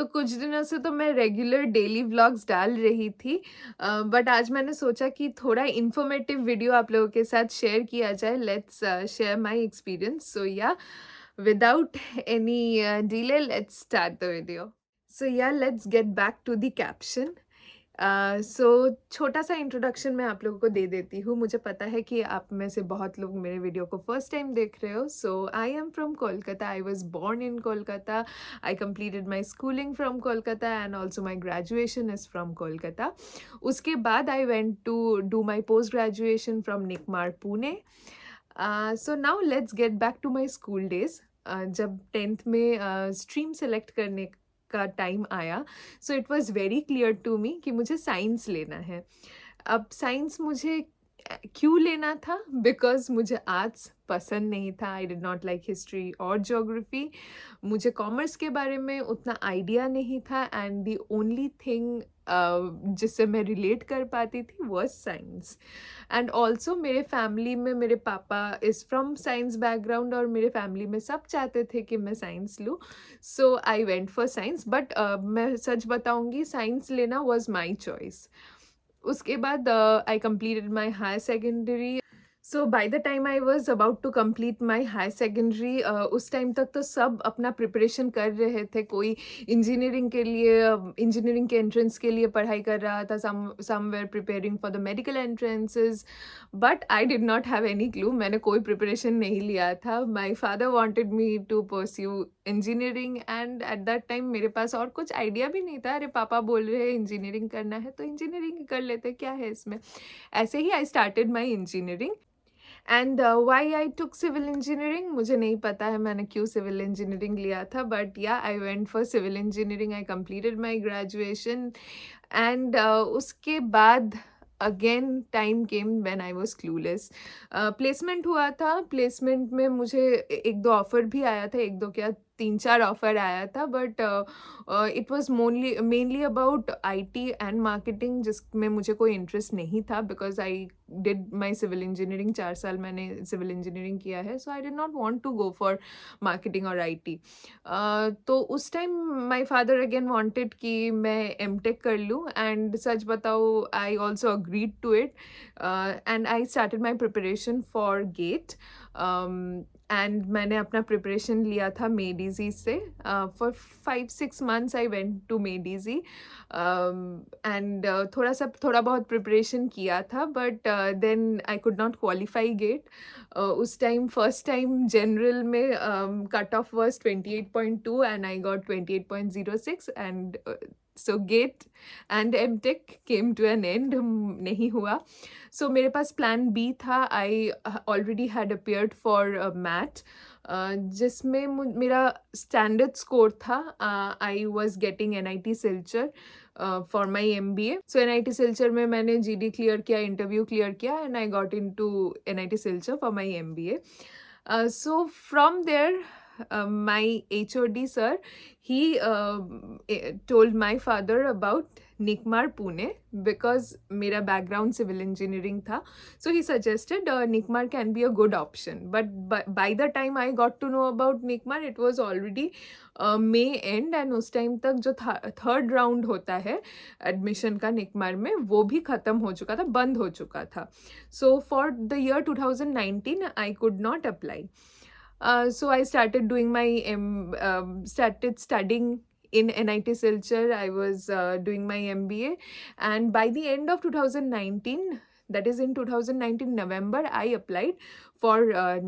तो कुछ दिनों से तो मैं रेगुलर डेली व्लॉग्स डाल रही थी, बट आज मैंने सोचा कि थोड़ा इन्फॉर्मेटिव वीडियो आप लोगों के साथ शेयर किया जाए। Let's share my experience. So yeah, without any delay, let's start the video. So yeah, let's get back to the caption. So छोटा सा इंट्रोडक्शन मैं आप लोगों को दे देती हूँ। मुझे पता है कि आप में से बहुत लोग मेरे वीडियो को फर्स्ट टाइम देख रहे हो। So I am from Kolkata, I was born in Kolkata. I completed my schooling from Kolkata and also my graduation is from Kolkata. उसके बाद I went to do my post graduation from NICMAR Pune. So now let's get back to my school days. जब 10th में stream select करने का time आया, so it was very clear to me कि मुझे science लेना है। अब साइंस मुझे क्यों लेना था? बिकॉज मुझे आर्ट्स पसंद नहीं था। आई डिड नॉट लाइक हिस्ट्री और ज्योग्राफी। मुझे कॉमर्स के बारे में उतना आइडिया नहीं था एंड द ओनली थिंग जिससे मैं रिलेट कर पाती थी वॉज साइंस। एंड ऑल्सो मेरे फैमिली में मेरे पापा इज़ फ्रॉम साइंस बैकग्राउंड और मेरे फैमिली में सब चाहते थे कि मैं साइंस लूँ। So I went for science, but मैं सच बताऊँगी, साइंस लेना वॉज माई चॉइस। उसके बाद I completed my higher secondary. So by the time I was about to complete my higher secondary, उस टाइम तक तो सब अपना प्रिपरेशन कर रहे थे। कोई इंजीनियरिंग के लिए, इंजीनियरिंग के एंट्रेंस के लिए पढ़ाई कर रहा था, somewhere preparing for the medical entrances, but I did not have any clue. मैंने कोई प्रिपरेशन नहीं लिया था। My father wanted me to pursue engineering and at that time मेरे पास और कुछ आइडिया भी नहीं था। अरे पापा बोल रहे हैं इंजीनियरिंग करना है तो इंजीनियरिंग कर लेते, क्या है इसमें। ऐसे ही I started my engineering. And why I took civil engineering मुझे नहीं पता है मैंने क्यों सिविल इंजीनियरिंग लिया था, but yeah, I went for civil engineering. I completed my graduation and उसके बाद again time came when I was clueless. Placement हुआ था। प्लेसमेंट में मुझे एक दो ऑफर भी आया था, एक दो क्या, तीन चार ऑफर आया था, but it was mainly about IT and marketing, जिसमें मुझे कोई इंटरेस्ट नहीं था because I did my civil engineering. 4 साल मैंने सिविल इंजीनियरिंग किया है, so I did not want to go for marketing और आईटी। तो उस time my father again wanted कि मैं एमटेक कर लूँ, एंड सच बताओ I also agreed to it, and I started my preparation for GATE. And मैंने अपना प्रिपरेशन लिया था मेडीजी से। For 5-6 months I went to made easy and थोड़ा बहुत प्रिपरेशन किया था, but then I could not qualify GATE. उस टाइम फर्स्ट टाइम जनरल में cut off was 28.2 and I got 28.06 and so GATE and MTech came to an end, नहीं हुआ। सो मेरे पास प्लान बी था। I already had appeared for math, जिसमें मेरा स्टैंडर्ड स्कोर था। I was getting NIT Silchar for my MBA. So NIT Silchar में मैंने GD क्लियर किया, इंटरव्यू क्लियर किया, and I got in to NIT Silchar for my MBA. So from there, my HOD sir, he told my father about NICMAR Pune because मेरा background civil engineering था. So he suggested NICMAR can be a good option. But by the time I got to know about NICMAR, it was already May end, and उस time तक जो third round होता है admission का निकमार में, वो भी ख़त्म हो चुका था, बंद हो चुका था. So for the year 2019, I could not apply. So I started doing started studying in NIT Silchar. I was doing my MBA, and by the end of 2019, that is in 2019 November, I applied for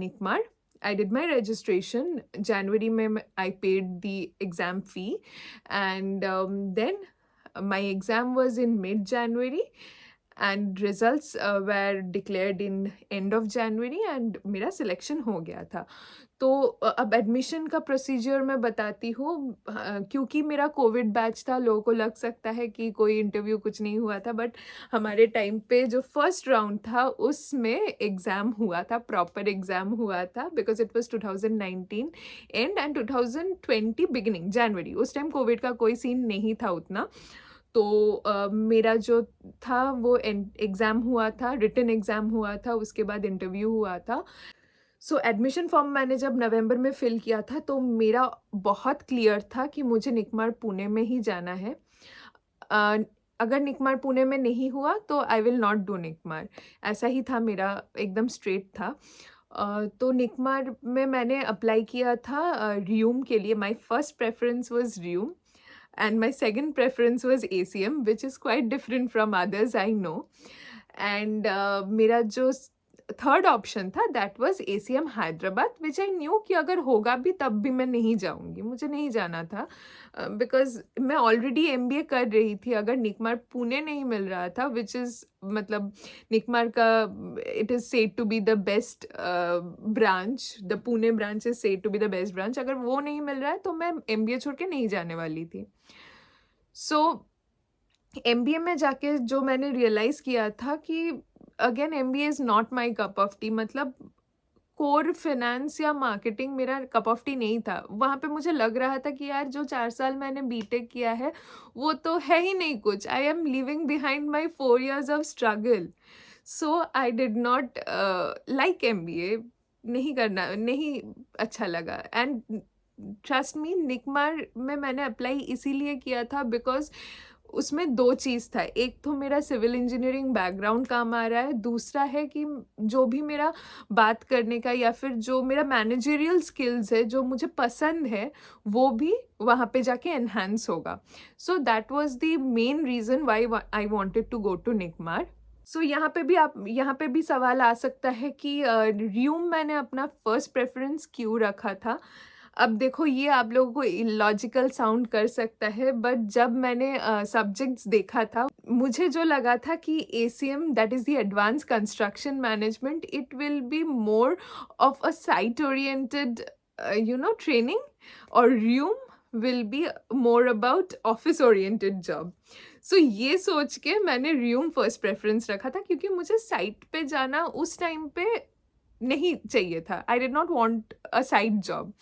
NICMAR. I did my registration. January mein I paid the exam fee, and then my exam was in mid-January, and results were declared in end of January, and मेरा selection हो गया था. तो अब admission का procedure मैं बताती हूँ. क्योंकि मेरा कोविड बैच था, लोगों को लग सकता है कि कोई इंटरव्यू कुछ नहीं हुआ था, बट हमारे टाइम पे जो फर्स्ट राउंड था उसमें एग्ज़ाम हुआ था, प्रॉपर एग्ज़ाम हुआ था, because it was 2019 and 2020 beginning January. उस टाइम कोविड का कोई सीन नहीं था उतना. तो मेरा जो था वो एग्ज़ाम हुआ था, रिटन एग्ज़ाम हुआ था, उसके बाद इंटरव्यू हुआ था. सो एडमिशन फॉर्म मैंने जब नवंबर में फ़िल किया था, तो मेरा बहुत क्लियर था कि मुझे निकमार पुणे में ही जाना है। अ, अगर निकमार पुणे में नहीं हुआ तो आई विल नॉट डू निकमार, ऐसा ही था मेरा, एकदम स्ट्रेट था। तो निकमार में मैंने अप्लाई किया था रियूम के लिए। My first preference was Rheum and my second preference was ACM, which is quite different from others, I know. And मेरा जो थर्ड ऑप्शन था that was ACM Hyderabad, which I knew कि अगर होगा भी तब भी मैं नहीं जाऊंगी, मुझे नहीं जाना था, बिकॉज मैं ऑलरेडी MBA कर रही थी। अगर निकमार पुणे नहीं मिल रहा था, विच इज़ मतलब निकमार का it is said to be the best branch, the Pune branch is said to be the best branch, अगर वो नहीं मिल रहा है तो मैं MBA छोड़ के नहीं जाने वाली थी। सो MBA में जाके जो मैंने रियलाइज़ किया था कि again MBA is not my cup of T, मतलब कोर फाइनेंस या मार्केटिंग मेरा कप ऑफ टी नहीं था। वहाँ पे मुझे लग रहा था कि यार जो 4 साल मैंने बीटेक किया है, वो तो है ही नहीं कुछ। I am leaving behind my 4 years of struggle. So I did not like MBA, नहीं अच्छा लगा। एंड ट्रस्ट मी, निकमार में मैंने अप्लाई इसीलिए किया था बिकॉज़ उसमें 2 चीज़ था। एक तो मेरा सिविल इंजीनियरिंग बैकग्राउंड काम आ रहा है, दूसरा है कि जो भी मेरा बात करने का या फिर जो मेरा मैनेजरियल स्किल्स है, जो मुझे पसंद है, वो भी वहाँ पे जाके एनहांस होगा। So that was the main reason why I wanted to go to NICMAR. So यहाँ पे भी सवाल आ सकता है कि रियूम मैंने अपना फर्स्ट प्रेफ़रेंस क्यों रखा था? अब देखो, ये आप लोगों को इलॉजिकल साउंड कर सकता है, बट जब मैंने सब्जेक्ट्स देखा था, मुझे जो लगा था कि ACM that is the advance construction management, it will be more of a site oriented training, और REUIM will be more about office oriented job. So ये सोच के मैंने रियूम फर्स्ट प्रेफ़रेंस रखा था, क्योंकि मुझे साइट पे जाना उस टाइम पे नहीं चाहिए था। आई did not want a site job.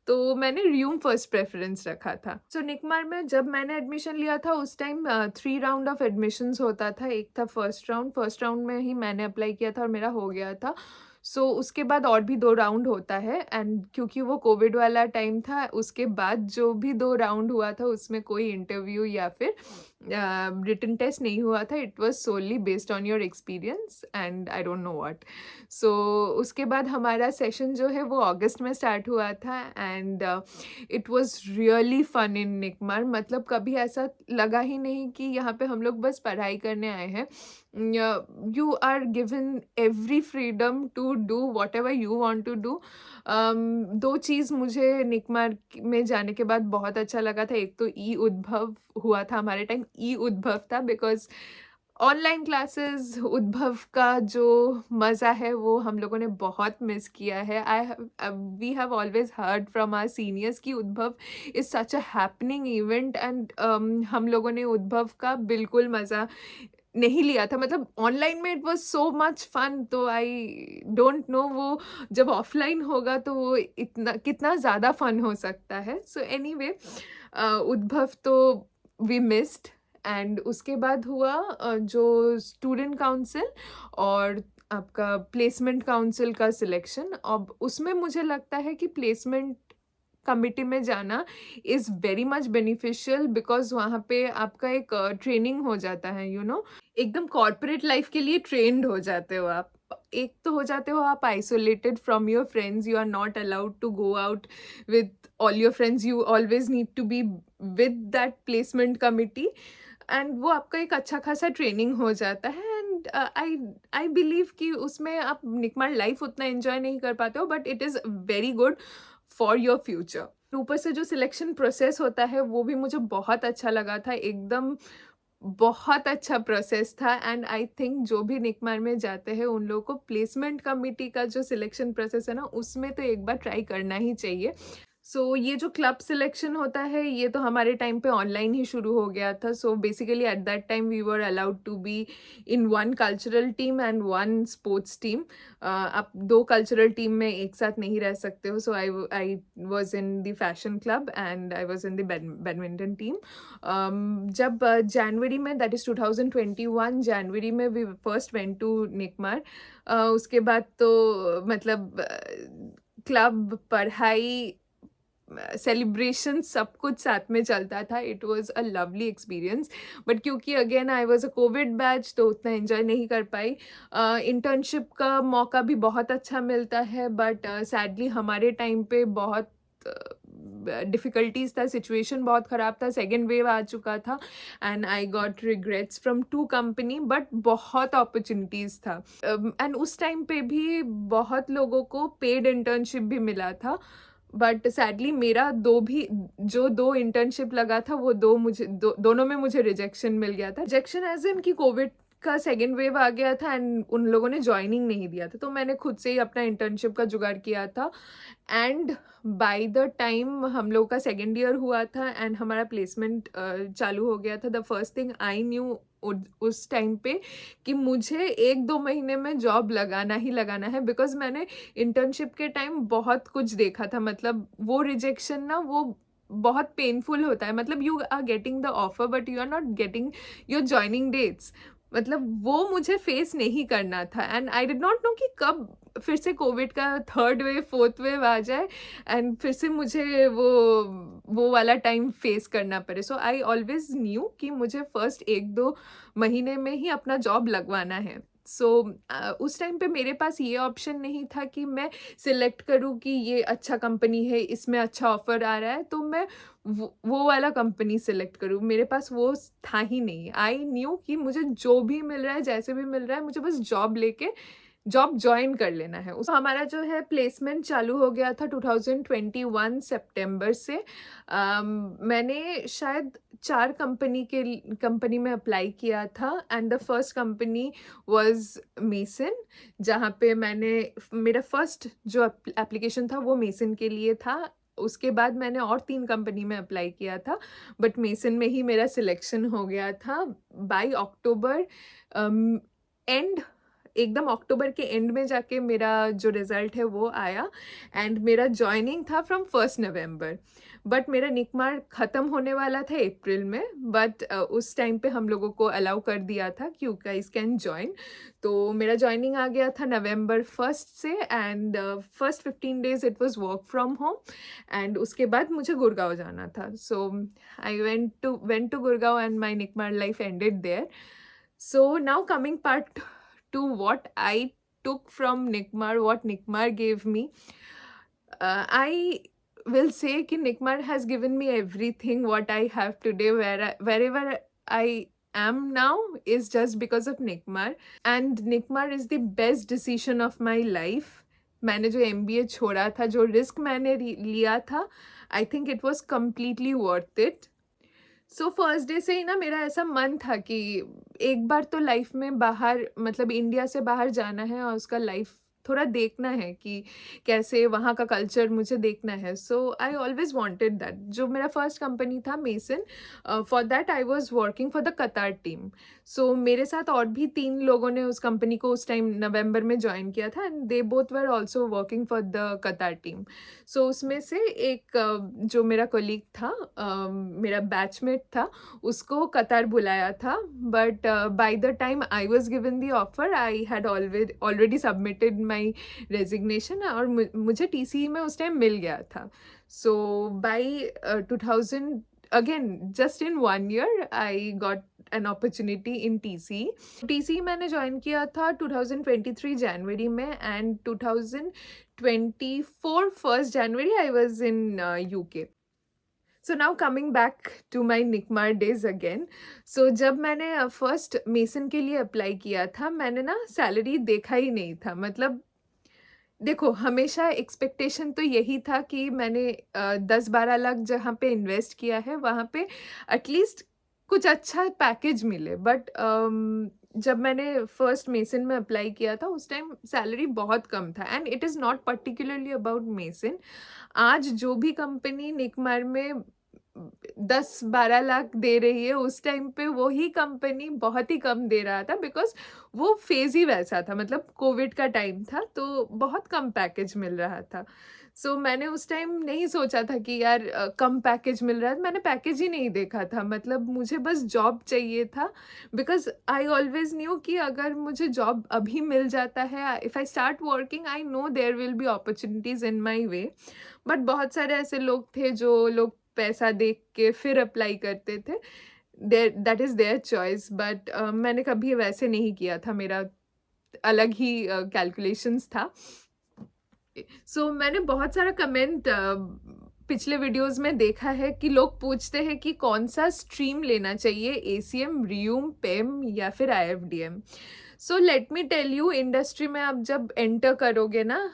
तो मैंने रियूम फर्स्ट प्रेफ़रेंस रखा था। सो निकमार में जब मैंने एडमिशन लिया था, उस टाइम 3 राउंड ऑफ एडमिशन्स होता था। एक था फर्स्ट राउंड में ही मैंने अप्लाई किया था और मेरा हो गया था। सो उसके बाद और भी 2 राउंड होता है, एंड क्योंकि वो कोविड वाला टाइम था, उसके बाद जो भी 2 राउंड हुआ था, उसमें कोई इंटरव्यू या फिर रिटन टेस्ट नहीं हुआ था। It was solely based on your experience and I don't know what. So उसके बाद हमारा सेशन जो है वो अगस्त में स्टार्ट हुआ था, and it was really fun in NICMAR. मतलब कभी ऐसा लगा ही नहीं कि यहाँ पे हम लोग बस पढ़ाई करने आए हैं। You are given every freedom to do whatever you want to do. 2 चीज़ मुझे निकमार में जाने के बाद बहुत अच्छा लगा था। एक तो ई उद्भव हुआ था, हमारे टाइम ई उद्भव था, बिकॉज़ ऑनलाइन क्लासेस उद्भव का जो मज़ा है वो हम लोगों ने बहुत मिस किया है। We have always heard from our seniors कि Udbhav is such a happening event, and हम लोगों ने उद्भव का बिल्कुल मज़ा नहीं लिया था। मतलब ऑनलाइन में it was so much fun, तो आई डोंट नो वो जब ऑफलाइन होगा तो वो इतना कितना ज़्यादा फन हो सकता है। सो एनीवे, उद्भव तो वी मिस्ड। एंड उसके बाद हुआ जो स्टूडेंट काउंसिल और आपका प्लेसमेंट काउंसिल का सिलेक्शन। अब उसमें मुझे लगता है कि प्लेसमेंट कमिटी में जाना is very much beneficial, because वहाँ पे आपका एक ट्रेनिंग हो जाता है, एकदम कॉर्पोरेट लाइफ के लिए ट्रेन्ड हो जाते हो आप। एक तो हो जाते हो आप isolated from your friends, you are not allowed to go out with all your friends, you always need to be with that placement committee, and वो आपका एक अच्छा खासा ट्रेनिंग हो जाता है। एंड आई बिलीव कि उसमें आप निकमार लाइफ उतना एंजॉय नहीं कर पाते हो, but it is very good for your future. ऊपर से जो सिलेक्शन प्रोसेस होता है वो भी मुझे बहुत अच्छा लगा था, एकदम बहुत अच्छा प्रोसेस था। एंड आई थिंक जो भी निकमार में जाते हैं उन लोगों को प्लेसमेंट कमिटी का जो सिलेक्शन प्रोसेस है ना, उसमें तो एक बार ट्राई करना ही चाहिए। सो ये जो क्लब सिलेक्शन होता है ये तो हमारे टाइम पे ऑनलाइन ही शुरू हो गया था। So basically at that time we were allowed to be in one cultural team and one sports team. आप दो कल्चरल टीम में एक साथ नहीं रह सकते हो। So I was in the fashion club and I was in the badminton team. जब जनवरी में, दैट इज़ 2021 जनवरी में we first went to NICMAR. उसके बाद तो मतलब क्लब, पढ़ाई, सेलिब्रेशन सब कुछ साथ में चलता था। It was a lovely experience. But क्योंकि again I was a COVID batch तो उतना एंजॉय नहीं कर पाई। इंटर्नशिप का मौका भी बहुत अच्छा मिलता है बट सैडली हमारे टाइम पे बहुत डिफ़िकल्टीज़ था, सिचुएशन बहुत ख़राब था, सेकेंड वेव आ चुका था and I got regrets from two company but बहुत अपॉर्चुनिटीज़ था। एंड उस टाइम पे भी बहुत लोगों को पेड इंटर्नशिप भी मिला था बट सैडली मेरा दो इंटर्नशिप लगा था वो दोनों में मुझे रिजेक्शन मिल गया था। रिजेक्शन एज इन कि कोविड का सेकेंड वेव आ गया था एंड उन लोगों ने ज्वाइनिंग नहीं दिया था, तो मैंने खुद से ही अपना इंटर्नशिप का जुगाड़ किया था। एंड बाय द टाइम हम लोग का सेकेंड ईयर हुआ था एंड हमारा प्लेसमेंट चालू हो गया था, the first thing I knew उस टाइम पे कि मुझे 1-2 महीने में जॉब लगाना ही लगाना है। बिकॉज मैंने इंटर्नशिप के टाइम बहुत कुछ देखा था। मतलब वो रिजेक्शन ना, वो बहुत पेनफुल होता है। मतलब you are getting the offer but you are not getting your joining dates. मतलब वो मुझे फेस नहीं करना था and I did not know कि कब फिर से कोविड का थर्ड वेव फोर्थ वेव आ जाए एंड फिर से मुझे वो वाला टाइम फेस करना पड़े। सो आई ऑलवेज न्यू कि मुझे फर्स्ट 1-2 महीने में ही अपना जॉब लगवाना है। सो उस टाइम पे मेरे पास ये ऑप्शन नहीं था कि मैं सिलेक्ट करूँ कि ये अच्छा कंपनी है, इसमें अच्छा ऑफर आ रहा है तो मैं वो वाला कंपनी सिलेक्ट करूँ। मेरे पास वो था ही नहीं। आई न्यू कि मुझे जो भी मिल रहा है, जैसे भी मिल रहा है, मुझे बस जॉब जॉइन कर लेना है। उस हमारा जो है प्लेसमेंट चालू हो गया था 2021 सितंबर से। मैंने शायद 4 कंपनी में अप्लाई किया था and the first company was mason, जहाँ पे मेरा फर्स्ट जो एप्लीकेशन था वो मेसन के लिए था। उसके बाद मैंने और 3 कंपनी में अप्लाई किया था बट मेसन में ही मेरा सिलेक्शन हो गया था। बाय अक्टूबर एंड एकदम अक्टूबर के एंड में जाके मेरा जो रिज़ल्ट है वो आया एंड मेरा जॉइनिंग था फ्रॉम 1 नवंबर। बट मेरा निकमार ख़त्म होने वाला था अप्रैल में बट उस टाइम पे हम लोगों को अलाउ कर दिया था कि यू गाइस कैन जॉइन। तो मेरा जॉइनिंग आ गया था नवंबर 1 से and first 15 days it was work from home and उसके बाद मुझे गुड़गांव जाना था। So I went to Gurgaon and my NICMAR life ended there. So now coming part to what I took from Nikmar, what Nikmar gave me. I will say कि Nikmar has given me everything what I have today, wherever I am now is just because of Nikmar. And Nikmar is the best decision of my life. मैंने जो MBA छोड़ा था, जो risk मैंने लिया था, I think it was completely worth it. So first day से ही ना मेरा ऐसा मन था कि एक बार तो लाइफ में बाहर, मतलब इंडिया से बाहर जाना है और उसका लाइफ थोड़ा देखना है कि कैसे वहाँ का कल्चर मुझे देखना है। So I always wanted that. जो मेरा फर्स्ट कंपनी था mason, for that I was working for the कतार टीम। सो मेरे साथ और भी 3 लोगों ने उस कंपनी को उस टाइम नवंबर में ज्वाइन किया था and they both were also working for the कतार टीम। सो उसमें से एक जो मेरा कोलीग था, मेरा बैचमेट था, उसको कतार बुलाया था but by the time I was given the offer I had already submitted my resignation और मुझे टीसीई में उस टाइम मिल गया था। So by 2000 again just in 1 year I got an opportunity in TCE मैंने ज्वाइन किया था 2023 जनवरी में एंड 2024 1st January I was in UK. So now coming back to my निकमार days again. So जब मैंने फर्स्ट मेसन के लिए अप्लाई किया था, मैंने ना सैलरी देखा ही नहीं था। मतलब देखो, हमेशा एक्सपेक्टेशन तो यही था कि मैंने 10-12 लाख जहाँ पे इन्वेस्ट किया है वहाँ पे एटलीस्ट कुछ अच्छा पैकेज मिले। बट जब मैंने फर्स्ट मेसन में अप्लाई किया था उस टाइम सैलरी बहुत कम था, and it is not particularly about mason. आज जो भी कंपनी निकमार में 10-12 लाख दे रही है, उस टाइम पे वही कंपनी बहुत ही कम दे रहा था, बिकॉज़ वो फ़ेज़ ही वैसा था, मतलब कोविड का टाइम था, तो बहुत कम पैकेज मिल रहा था। सो मैंने उस टाइम नहीं सोचा था कि यार कम पैकेज मिल रहा है, मैंने पैकेज ही नहीं देखा था, मतलब मुझे बस जॉब चाहिए था, बिकॉज़ आई ऑलवेज़ न्यू कि अगर मुझे जॉब अभी मिल जाता है, if I start working, I know there will be opportunities in my way. But बहुत सारे ऐसे लोग थे जो लोग पैसा देख के फिर अप्लाई करते थे, there that is their choice, but मैंने कभी वैसे नहीं किया था, मेरा अलग ही कैलकुलेशंस था। सो मैंने बहुत सारा कमेंट पिछले वीडियोस में देखा है कि लोग पूछते हैं कि कौन सा स्ट्रीम लेना चाहिए, एसीएम, रियूम, पेम या फिर IFDM. So let me tell you, industry में आप जब एंटर करोगे ना,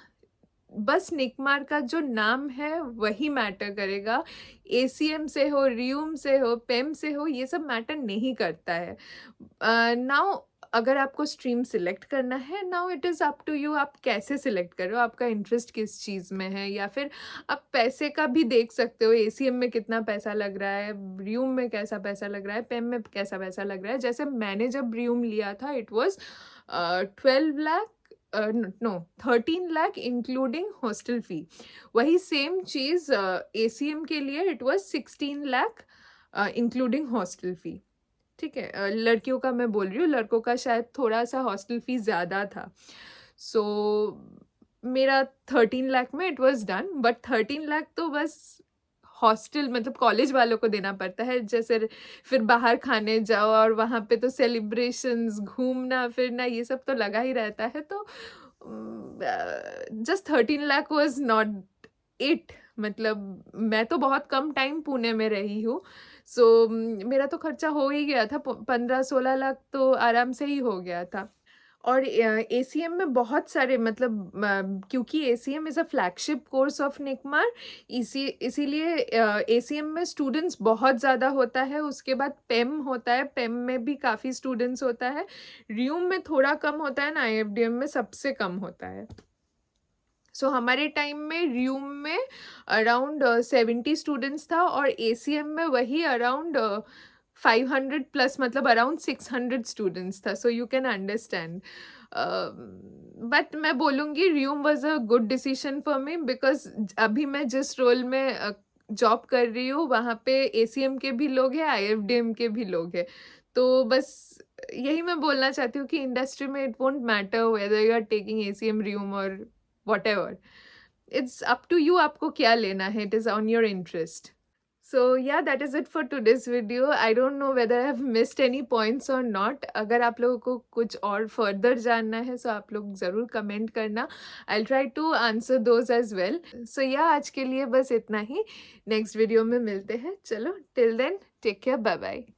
बस निकमार का जो नाम है वही मैटर करेगा। एसीएम से हो, रियूम से हो, पेम से हो, ये सब मैटर नहीं करता है। नाउ अगर आपको स्ट्रीम सिलेक्ट करना है, now it is up to you, आप कैसे सिलेक्ट कर रहे हो, आपका इंटरेस्ट किस चीज़ में है, या फिर आप पैसे का भी देख सकते हो, एसीएम में कितना पैसा लग रहा है, रियूम में कैसा पैसा लग रहा है, पेम में कैसा पैसा लग रहा है। जैसे मैंने जब रियूम लिया था, it was 12 lakh, no 13 lakh including hostel fee. वही सेम चीज़ एसीएम के लिए it was 16 lakh including hostel fee. ठीक है, लड़कियों का मैं बोल रही हूँ, लड़कों का शायद थोड़ा-सा हॉस्टल फी ज़्यादा था। सो मेरा 13 लाख में it was done, but 13 lakh तो बस हॉस्टल मतलब कॉलेज वालों को देना पड़ता है। जैसे फिर बाहर खाने जाओ और वहाँ पे तो सेलिब्रेशंस, घूमना-फिरना ये सब तो लगा ही रहता है, तो just 13 lakh was not it. मतलब मैं तो बहुत कम टाइम पुणे में रही हूँ, सो मेरा तो खर्चा हो ही गया था, प 15-16 लाख तो आराम से ही हो गया था। और एसीएम में बहुत सारे मतलब क्योंकि ACM is a flagship course of NICMAR, इसीलिए एसीएम में स्टूडेंट्स बहुत ज़्यादा होता है, उसके बाद पेम होता है, पेम में भी काफ़ी स्टूडेंट्स होता है, रियूम में थोड़ा कम होता है, ना आईएफडीएम में सबसे कम होता है। सो हमारे टाइम में रियूम में अराउंड 70 स्टूडेंट्स था, और एसीएम में वही अराउंड 500 प्लस, मतलब अराउंड 600 स्टूडेंट्स था, so you can understand. But मैं बोलूँगी Rheum was a good decision for me, because अभी मैं जिस रोल में जॉब कर रही हूँ, वहाँ पे एसीएम के भी लोग हैं, आईएफडीएम के भी लोग हैं। तो बस यही मैं बोलना चाहती हूँ कि इंडस्ट्री में it won't matter whether you are taking ACM, REUIM और whatever. It's up to you, आपको क्या लेना है, it is on your interest. So yeah, that is it for today's video. I don't know whether I have missed any points or not. अगर आप लोगों को कुछ और further जानना है, so आप लोग ज़रूर कमेंट करना। I'll try to answer those as well. So yeah, आज के लिए बस इतना ही। नेक्स्ट वीडियो में मिलते हैं। चलो, till then, take care, bye bye.